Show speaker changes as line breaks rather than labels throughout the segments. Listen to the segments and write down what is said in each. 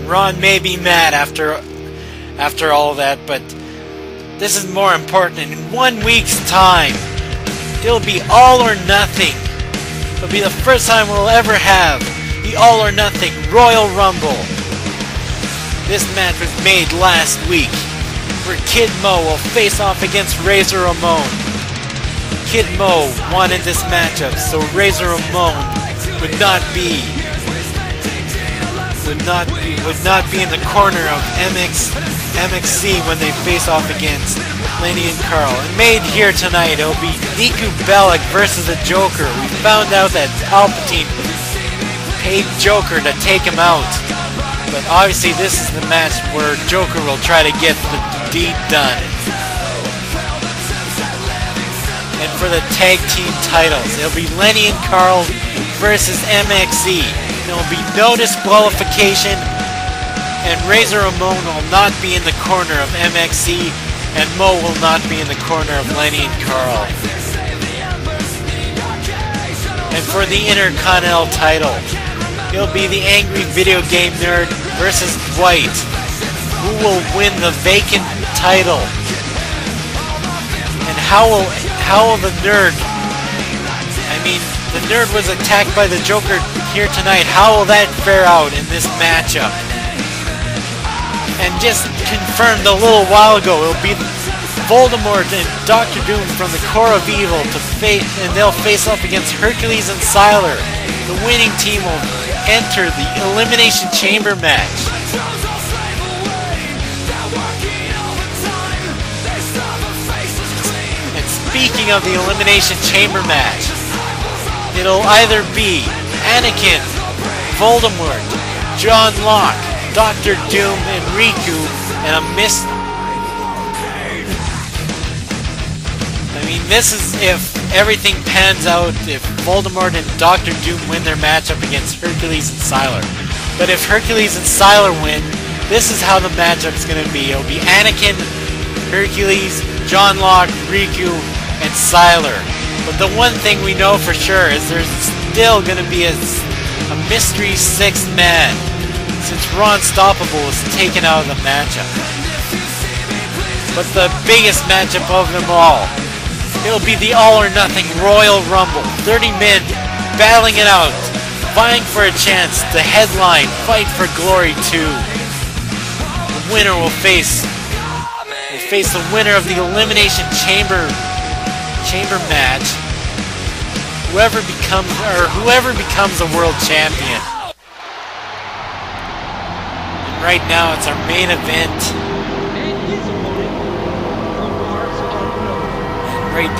Ron may be mad after all that, but this is more important. In 1 week's time, it'll be all or nothing. It'll be the first time we'll ever have the all or nothing Royal Rumble. This match was made last week, where Kid Mo will face off against Razor Ramon. Kid Mo wanted this matchup, so Razor Ramon would not be in the corner of MXC when they face off against Lenny and Carl. And made here tonight, it'll be Niku Bellic versus the Joker. We found out that Palpatine paid Joker to take him out. But obviously this is the match where Joker will try to get the deed done. And for the tag team titles, it'll be Lenny and Carl versus MXC. There will be no disqualification, and Razor Ramon will not be in the corner of MXC, and Mo will not be in the corner of Lenny and Carl. And for the Intercontinental title, it'll be the Angry Video Game Nerd versus Dwight, who will win the vacant title. And how will the Nerd, the Nerd was attacked by the Joker here tonight. How will that fare out in this matchup? And just confirmed a little while ago, it'll be Voldemort and Dr. Doom from the Core of Evil and they'll face off against Hercules and Sylar. The winning team will enter the Elimination Chamber match. And speaking of the Elimination Chamber match, it'll either be Anakin, Voldemort, John Locke, Dr. Doom, and Riku, and a this is if everything pans out, if Voldemort and Dr. Doom win their matchup against Hercules and Sylar. But if Hercules and Sylar win, this is how the matchup's going to be. It'll be Anakin, Hercules, John Locke, Riku, and Sylar. But the one thing we know for sure is there's still going to be a mystery sixth man, since Ron Stoppable was taken out of the matchup. But the biggest matchup of them all, it'll be the All or Nothing Royal Rumble. 30 men battling it out, vying for a chance to headline Fight for Glory 2. The winner will face the winner of the Elimination Chamber match. Whoever becomes a world champion. And right now it's our main event.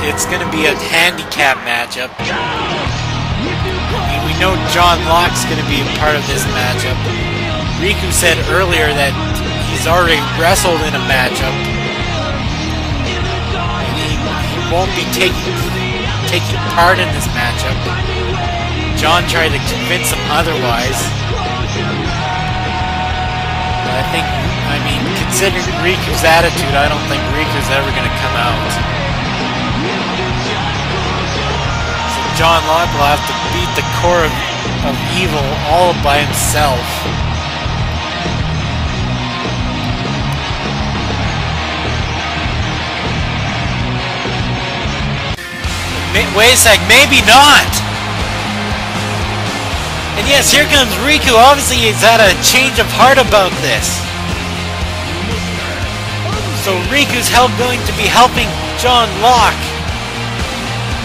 It's going to be a handicap matchup. We know John Locke's going to be a part of this matchup. Riku said earlier that he's already wrestled in a matchup. And he won't be taking part in this matchup. John tried to convince him otherwise. But considering Riku's attitude, I don't think Riku's ever going to come out. John Locke will have to beat the core of evil all by himself. Wait a sec, maybe not! And yes, here comes Riku. Obviously he's had a change of heart about this. So Riku's going to be helping John Locke.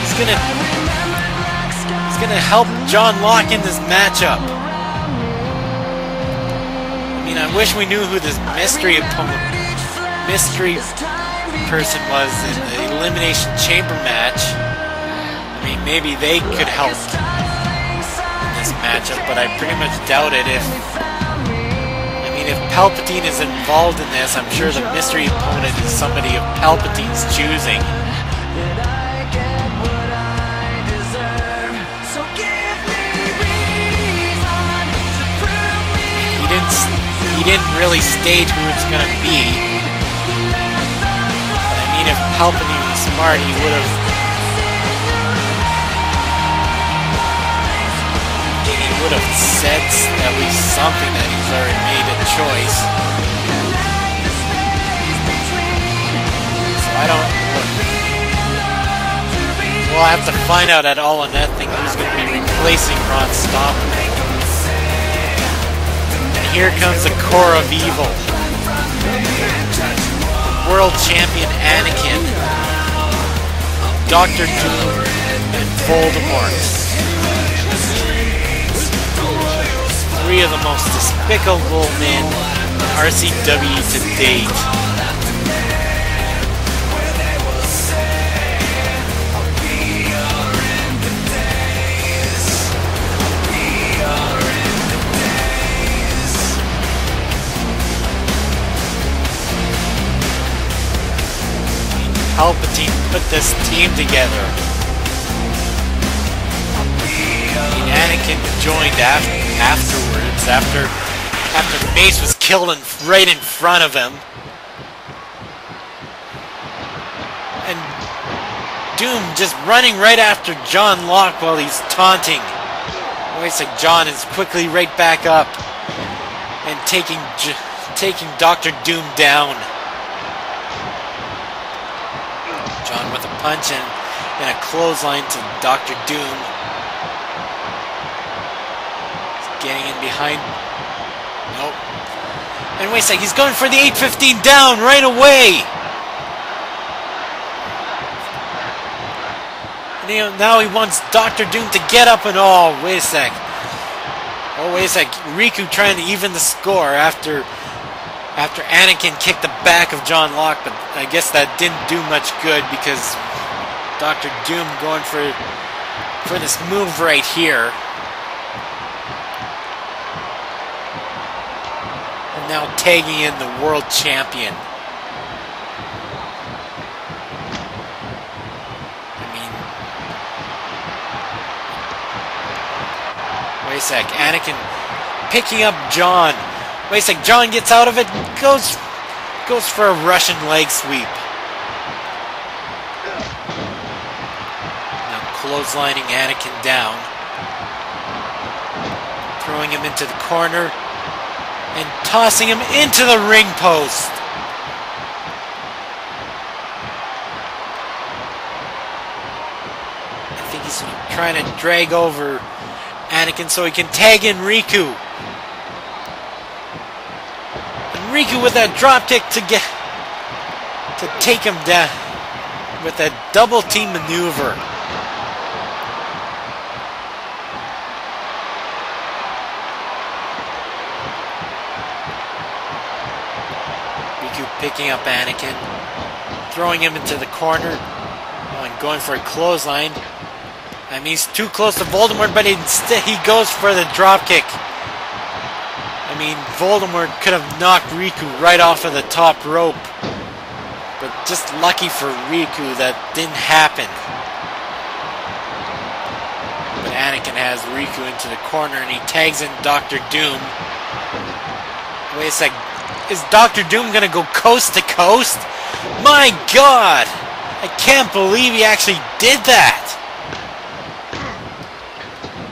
He's gonna help John Locke in this matchup. I wish we knew who this mystery person was in the Elimination Chamber match. Maybe they could help in this matchup, but I pretty much doubt it. If Palpatine is involved in this, I'm sure the mystery opponent is somebody of Palpatine's choosing. He didn't really state who it's going to be. But if Palpatine was smart, he would have would have said at least something that he's already made a choice. So I don't... We'll have to find out at All or Nothing who's going to be replacing Ron Stoppard. And here comes the core of evil. World Champion Anakin, Dr. Doom, and Voldemort. Three of the most despicable men in RCW to date. Palpatine put this team together. Anakin joined afterwards, after Mace was killed right in front of him. And Doom just running right after John Locke while he's taunting. Looks like John is quickly right back up and taking Dr. Doom down. John with a punch and a clothesline to Dr. Doom. He's getting in behind. Nope. And wait a second, he's going for the 815 down right away. And now he wants Dr. Doom to get up and all. Wait a sec. Oh, wait a sec. Riku trying to even the score after Anakin kicked the back of John Locke, but I guess that didn't do much good because Dr. Doom going for this move right here. And now tagging in the world champion. I mean, wait a sec, Anakin picking up John. Wait a sec, John gets out of it, goes for a Russian leg sweep. Now clotheslining Anakin down. Throwing him into the corner. And tossing him into the ring post. I think he's trying to drag over Anakin so he can tag in Riku. Riku with that drop kick to take him down with that double team maneuver. Riku picking up Anakin, throwing him into the corner, and going for a clothesline. I mean, he's too close to Voldemort, but instead he goes for the drop kick. I mean, Voldemort could have knocked Riku right off of the top rope. But just lucky for Riku that didn't happen. But Anakin has Riku into the corner and he tags in Dr. Doom. Wait a sec. Is Dr. Doom going to go coast to coast? My God! I can't believe he actually did that!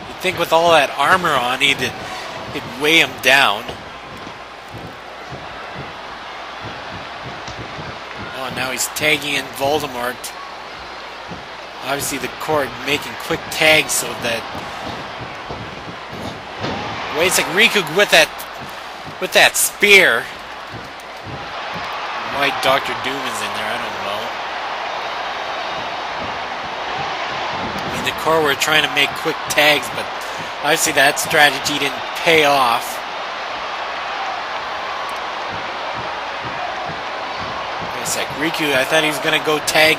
You'd think with all that armor on, it'd weigh him down. Oh, now he's tagging in Voldemort. Obviously the cord making quick tags so that... Wait a second, Riku with that spear. Why Dr. Doom is in there, I don't know. I mean, the core were trying to make quick tags, but obviously that strategy didn't pay off. Wait a sec, Riku, I thought he was gonna go tag.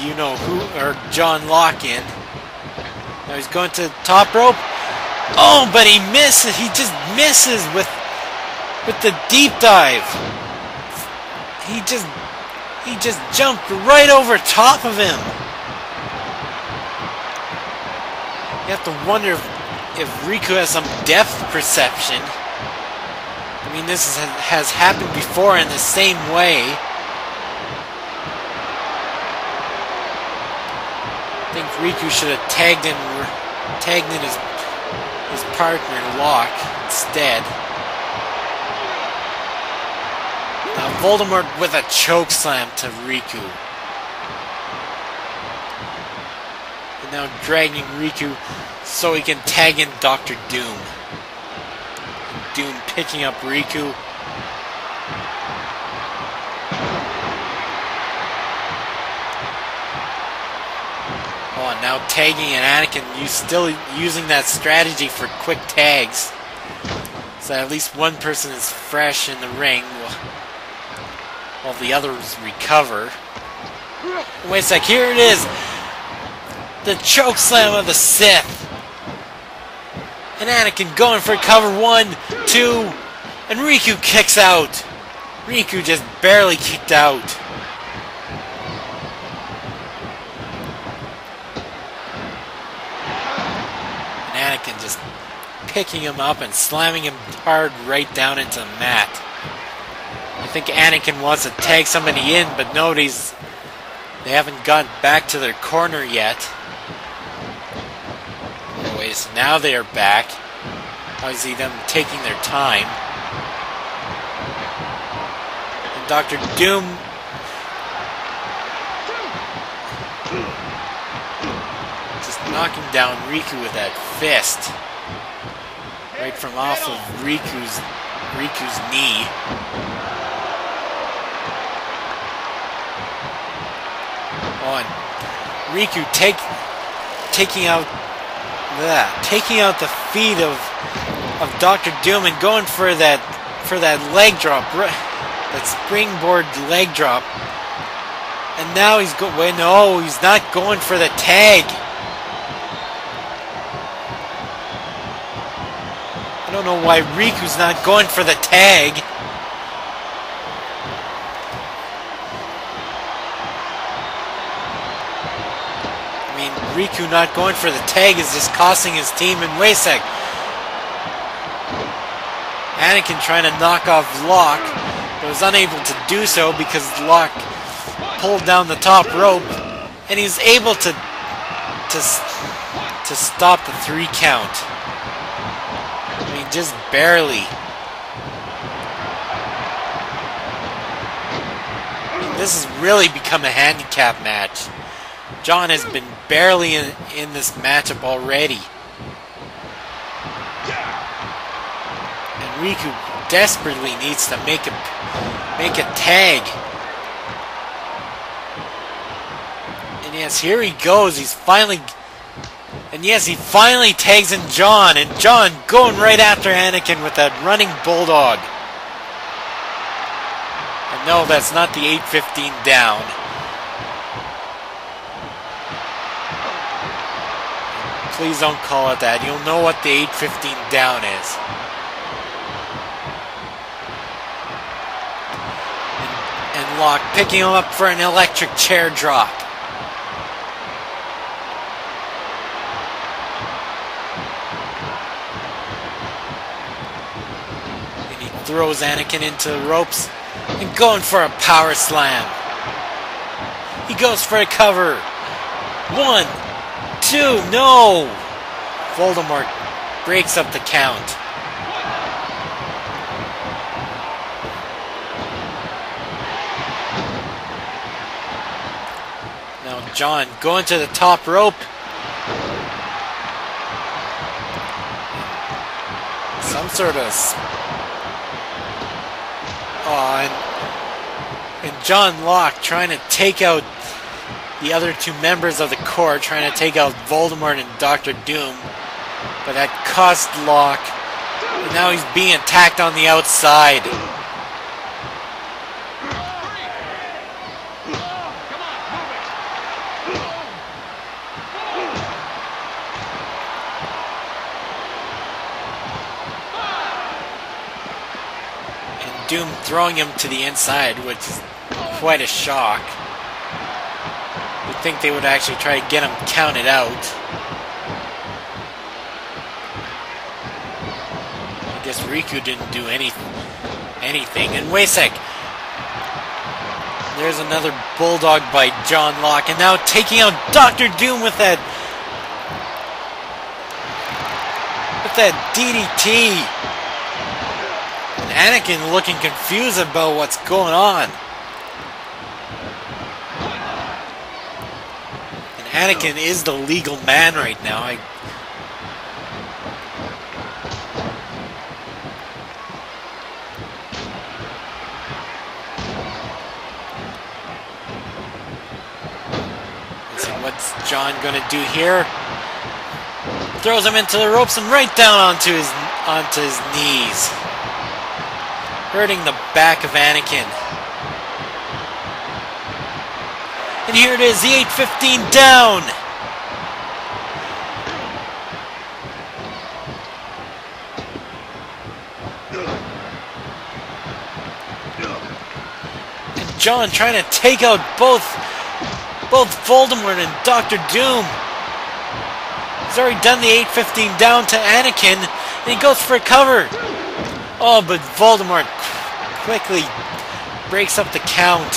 You know who, or John Locke in. Now he's going to the top rope. Oh, but he misses. He just misses with the deep dive. He just jumped right over top of him. You have to wonder if Riku has some depth perception. I mean, this has happened before in the same way. I think Riku should have tagged in tagging in his partner, Locke, instead. Now Voldemort with a choke slam to Riku. And now dragging Riku so he can tag in Dr. Doom. Doom picking up Riku. Oh, and now tagging in Anakin, still using that strategy for quick tags. So at least one person is fresh in the ring while the others recover. Wait a sec, here it is! The choke slam of the Sith! And Anakin going for cover 1, 2, and Riku kicks out! Riku just barely kicked out. And Anakin just picking him up and slamming him hard right down into the mat. I think Anakin wants to tag somebody in, but they haven't gotten back to their corner yet. Anyways, now they are back. Obviously them taking their time. And Dr. Doom just knocking down Riku with that fist. Right from off of Riku's knee. Oh, and Riku taking out the feet of Dr. Doom and going for that leg drop, that springboard leg drop. And now he's he's not going for the tag. I don't know why Riku's not going for the tag. Riku not going for the tag is just costing his team. And wait a sec. Anakin trying to knock off Locke, but was unable to do so because Locke pulled down the top rope, and he's able to stop the 3 count. I mean, just barely. I mean, this has really become a handicap match. John has been barely in this matchup already. And Riku desperately needs to make a tag. And yes, here he goes. He finally tags in John, and John going right after Anakin with that running bulldog. And no, that's not the 8-15 down. Please don't call it that. You'll know what the 8-15 down is. And Locke picking him up for an electric chair drop. And he throws Anakin into the ropes and going for a power slam. He goes for a cover. 1, 2, no! Voldemort breaks up the count. Now John going to the top rope. Some sort of... and John Locke trying to take out the other 2 members of the Corps, trying to take out Voldemort and Dr. Doom. But that cost Locke. And now he's being attacked on the outside. And Doom throwing him to the inside, which is quite a shock. You'd think they would actually try to get him counted out. I guess Riku didn't do anything. And wait a sec. There's another bulldog by John Locke. And now taking out Dr. Doom with that up that DDT. And Anakin looking confused about what's going on. And Anakin is the legal man right now. What's John gonna do here? Throws him into the ropes and right down onto his knees, hurting the back of Anakin. And here it is, the 815 down. And John trying to take out both Voldemort and Dr. Doom. He's already done the 815 down to Anakin, and he goes for a cover. Oh, but Voldemort quickly breaks up the count.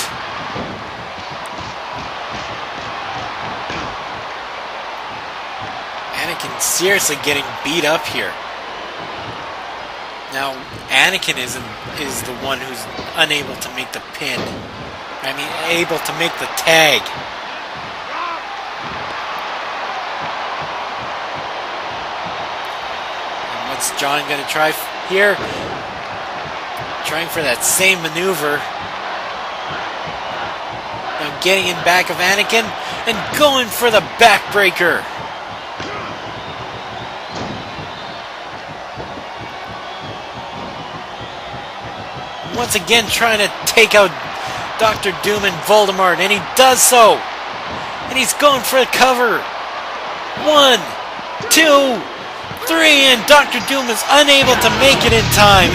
Anakin seriously getting beat up here. Now, Anakin is the one who's unable to make the pin. I mean, able to make the tag. What's John going to try here? Trying for that same maneuver. Now getting in back of Anakin and going for the backbreaker. Once again trying to take out Dr. Doom and Voldemort, and he does so. And he's going for a cover. 1, 2, 3, and Dr. Doom is unable to make it in time.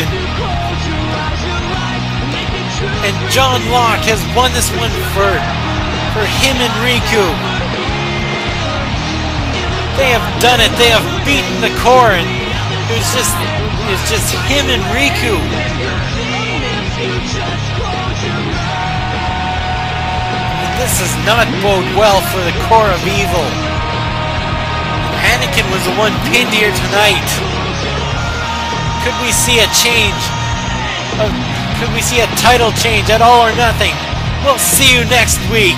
And John Locke has won this one for him and Riku. They have done it. They have beaten the core, and it's just him and Riku. And this does not bode well for the core of evil. Anakin was the one pinned here tonight. Could we see a change? Could we see a title change at All or Nothing? We'll see you next week.